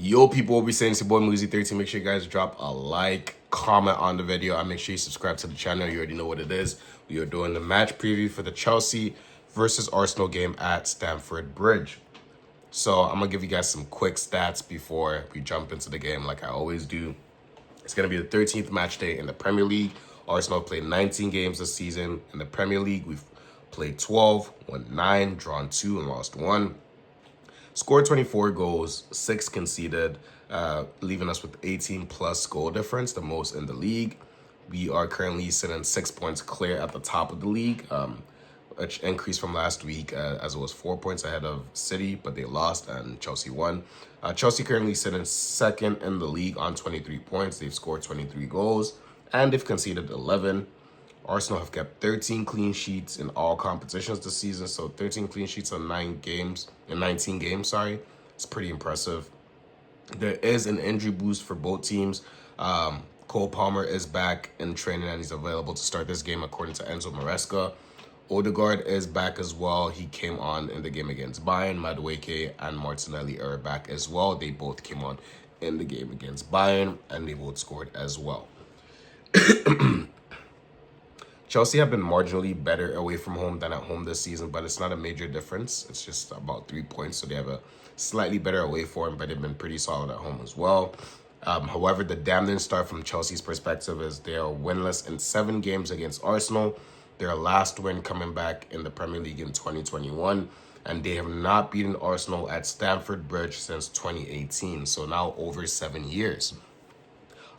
Yo, people will be saying it's your boy Muzi13. Make sure you guys drop a like, comment on the video, and make sure you subscribe to the channel. You already know what it is. We are doing the match preview for the Chelsea versus Arsenal game at Stamford Bridge. So I'm going to give you guys some quick stats before we jump into the game like I always do. It's going to be the 13th match day in the Premier League. Arsenal played 19 games this season. In the Premier League, we've played 12, won 9, drawn 2, and lost 1. Scored 24 goals, 6 conceded, leaving us with 18 plus goal difference, the most in the league. We are currently sitting 6 points clear at the top of the league, which increased from last week as it was 4 points ahead of City, but they lost and Chelsea won. Chelsea currently sitting second in the league on 23 points. They've scored 23 goals and they've conceded 11. Arsenal have kept 13 clean sheets in all competitions this season. So 13 clean sheets in 19 games, sorry. It's pretty impressive. There is an injury boost for both teams. Cole Palmer is back in training and he's available to start this game according to Enzo Maresca. Odegaard is back as well. He came on in the game against Bayern. Madueke and Martinelli are back as well. They both came on in the game against Bayern and they both scored as well. Chelsea have been marginally better away from home than at home this season, but it's not a major difference. It's just about 3 points, so they have a slightly better away form, but they've been pretty solid at home as well. However, the damning start from Chelsea's perspective is they are winless in 7 games against Arsenal. Their last win coming back in the Premier League in 2021, and they have not beaten Arsenal at Stamford Bridge since 2018, so now over 7 years.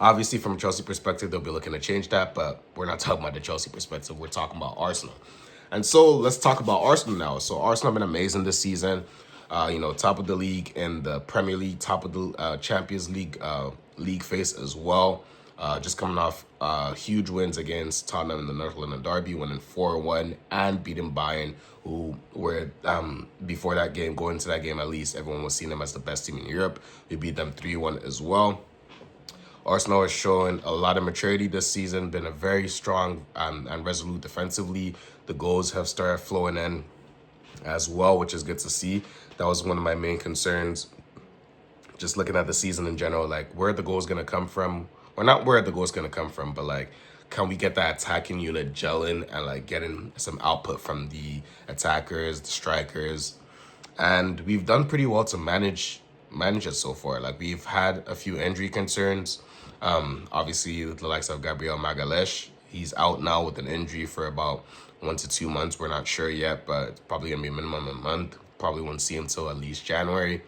Obviously, from a Chelsea perspective, they'll be looking to change that, but we're not talking about the Chelsea perspective. We're talking about Arsenal. And so let's talk about Arsenal now. So Arsenal have been amazing this season. Top of the league in the Premier League, top of the Champions League league phase as well. Just coming off huge wins against Tottenham in the North London Derby, winning 4-1 and beating Bayern, who were, before that game, going into that game at least, everyone was seeing them as the best team in Europe. We beat them 3-1 as well. Arsenal has shown a lot of maturity this season, been a very strong and resolute defensively. The goals have started flowing in as well, which is good to see. That was one of my main concerns, just looking at the season in general, like where are the goals going to come from? Or not where are the goals going to come from, but like, can we get that attacking unit gelling and like getting some output from the attackers, the strikers? And we've done pretty well to manage it so far. Like we've had a few injury concerns. Obviously the likes of Gabriel Magalhaes, he's out now with an injury for about 1 to 2 months. We're not sure yet, but it's probably gonna be a minimum of a month. Probably won't see him till at least January.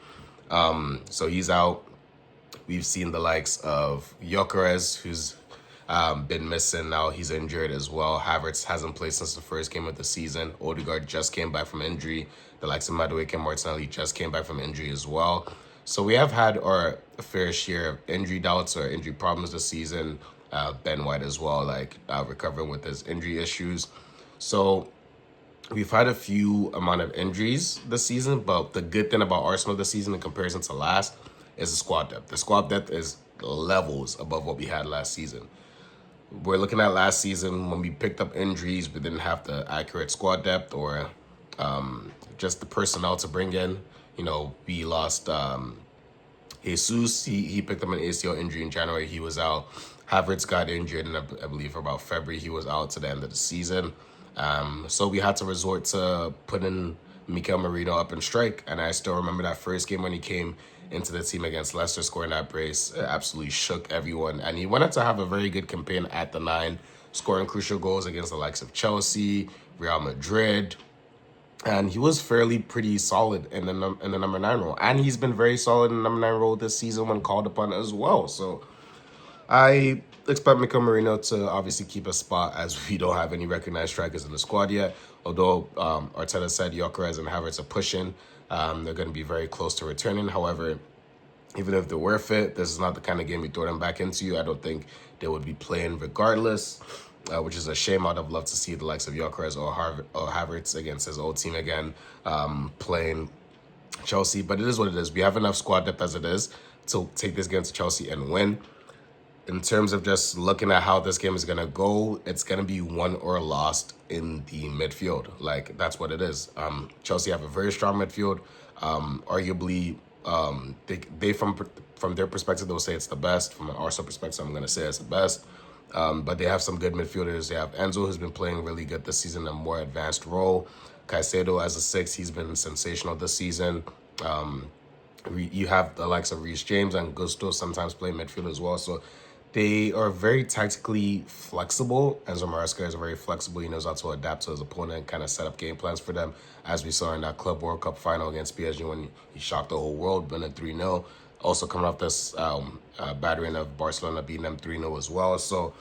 So he's out. We've seen the likes of Gyökeres, who's been missing now. He's injured as well. Havertz hasn't played since the first game of the season. Odegaard just came back from injury. The likes of Madueke and Martinelli just came back from injury as well. So we have had our fair share of injury doubts or injury problems this season. Ben White as well, recovering with his injury issues. So we've had a few amount of injuries this season, but the good thing about Arsenal this season in comparison to last is the squad depth. The squad depth is levels above what we had last season. We're looking at last season when we picked up injuries, we didn't have the accurate squad depth or just the personnel to bring in. We lost Jesus. He picked up an ACL injury in January. He was out. Havertz got injured, and I believe about February he was out to the end of the season. So we had to resort to putting Mikel Merino up in strike. And I still remember that first game when he came into the team against Leicester, scoring that brace. It absolutely shook everyone. And he went on to have a very good campaign at the 9, scoring crucial goals against the likes of Chelsea, Real Madrid. And he was pretty solid in the number 9 role. And he's been very solid in the number 9 role this season when called upon as well. So I expect Mikel Merino to obviously keep a spot, as we don't have any recognized strikers in the squad yet. Although Arteta said Gyökeres and Havertz are pushing. They're going to be very close to returning. However, even if they were fit, this is not the kind of game you throw them back into. I don't think they would be playing regardless. Which is a shame. I'd have loved to see the likes of Gyökeres or Havertz against his old team again, playing Chelsea. But it is what it is. We have enough squad depth as it is to take this game to Chelsea and win. In terms of just looking at how this game is going to go, it's going to be won or lost in the midfield. Like, that's what it is. Chelsea have a very strong midfield. Arguably They from their perspective, they'll say it's the best. From an Arsenal perspective, I'm gonna say it's the best. But they have some good midfielders. They have Enzo, who's been playing really good this season in a more advanced role. Caicedo as a six, he's been sensational this season. You have the likes of Reece James and Gusto sometimes play midfield as well. So they are very tactically flexible. Enzo Maresca is very flexible. He knows how to adapt to his opponent, kind of set up game plans for them, as we saw in that Club World Cup final against PSG when he shocked the whole world, winning 3-0. Also coming off this battering of Barcelona, beating them 3-0 as well. So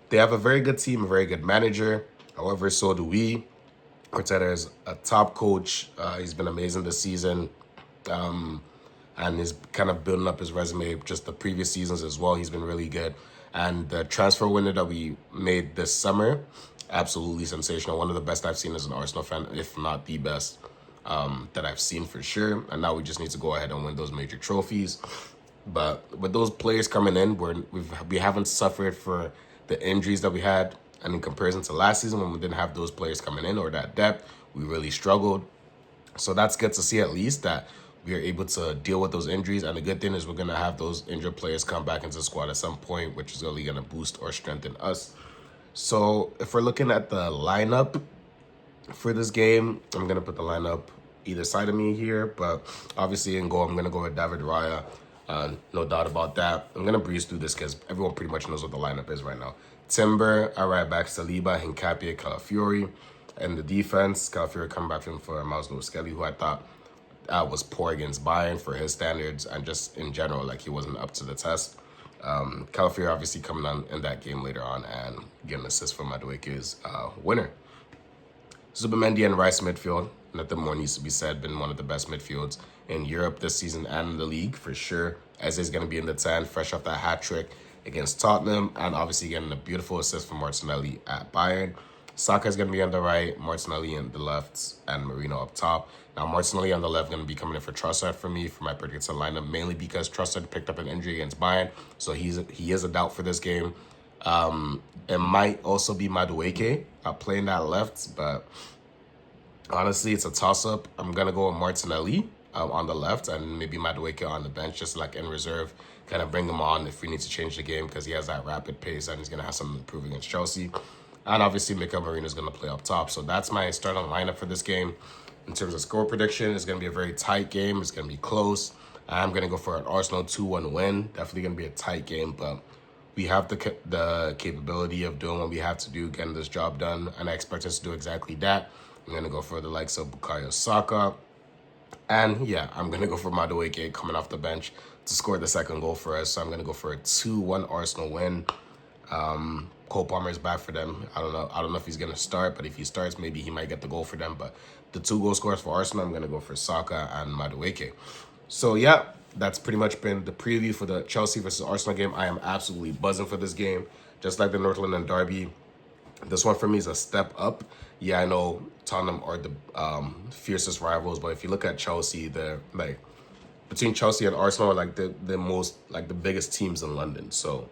they have a very good team, a very good manager. However, so do we. Arteta is a top coach. He's been amazing this season. And he's kind of building up his resume just the previous seasons as well. He's been really good. And the transfer window that we made this summer, absolutely sensational. One of the best I've seen as an Arsenal fan, if not the best that I've seen for sure. And now we just need to go ahead and win those major trophies. But with those players coming in, we haven't suffered for the injuries that we had. And in comparison to last season when we didn't have those players coming in or that depth, we really struggled. So that's good to see at least that we are able to deal with those injuries. And the good thing is we're going to have those injured players come back into the squad at some point, which is really going to boost or strengthen us. So if we're looking at the lineup for this game, I'm going to put the lineup either side of me here. But obviously in goal, I'm going to go with David Raya. No doubt about that. I'm going to breeze through this because everyone pretty much knows what the lineup is right now. Timber, at right back, Saliba, Hincapié, Calafiori. And the defense, Calafiori coming back in for Miles Lewis-Skelly, who I thought was poor against Bayern for his standards and just in general, like he wasn't up to the test. Calafiori obviously coming on in that game later on and getting an assist from Madueke's winner. Zubimendi and Rice midfield, nothing more needs to be said, been one of the best midfields in Europe this season and in the league for sure. Eze's going to be in the 10, fresh off that hat trick against Tottenham and obviously getting a beautiful assist from Martinelli at Bayern. Saka is going to be on the right, Martinelli on the left, and Marino up top. Now, Martinelli on the left going to be coming in for Trossard for me, for my predicted lineup, mainly because Trossard picked up an injury against Bayern, so he is a doubt for this game. It might also be Madueke playing that left, but honestly, it's a toss-up. I'm going to go with Martinelli on the left and maybe Madueke on the bench, just like in reserve, kind of bring him on if we need to change the game because he has that rapid pace and he's going to have something to prove against Chelsea. And obviously, Mikel Merino is going to play up top. So that's my starting lineup for this game. In terms of score prediction, it's going to be a very tight game. It's going to be close. I'm going to go for an Arsenal 2-1 win. Definitely going to be a tight game, but we have the capability of doing what we have to do, getting this job done, and I expect us to do exactly that. I'm going to go for the likes of Bukayo Saka. And yeah, I'm going to go for Madueke coming off the bench to score the second goal for us. So I'm going to go for a 2-1 Arsenal win. Cole Palmer is back for them. I don't know if he's going to start, but if he starts, maybe he might get the goal for them. But the 2 goal scorers for Arsenal, I'm going to go for Saka and Madueke. So yeah, that's pretty much been the preview for the Chelsea versus Arsenal game. I am absolutely buzzing for this game. Just like the North London Derby, this one for me is a step up. Yeah, I know Tottenham are the fiercest rivals, but if you look at Chelsea, they're like between Chelsea and Arsenal are like the most, like the biggest teams in London. So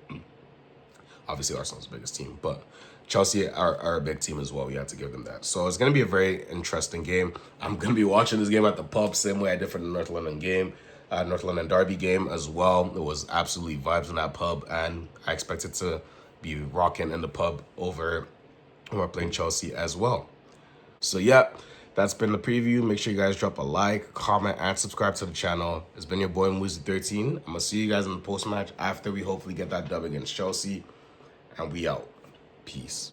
obviously Arsenal's the biggest team, but Chelsea are a big team as well. We have to give them that. So it's going to be a very interesting game. I'm going to be watching this game at the pub, same way I did for the North London game, North London Derby game as well. It was absolutely vibes in that pub, and I expect it to be rocking in the pub over when we're playing Chelsea as well. So yeah, that's been the preview. Make sure you guys drop a like, comment, and subscribe to the channel. It's been your boy Muzi13. I'm going to see you guys in the post-match after we hopefully get that dub against Chelsea. And we out. Peace.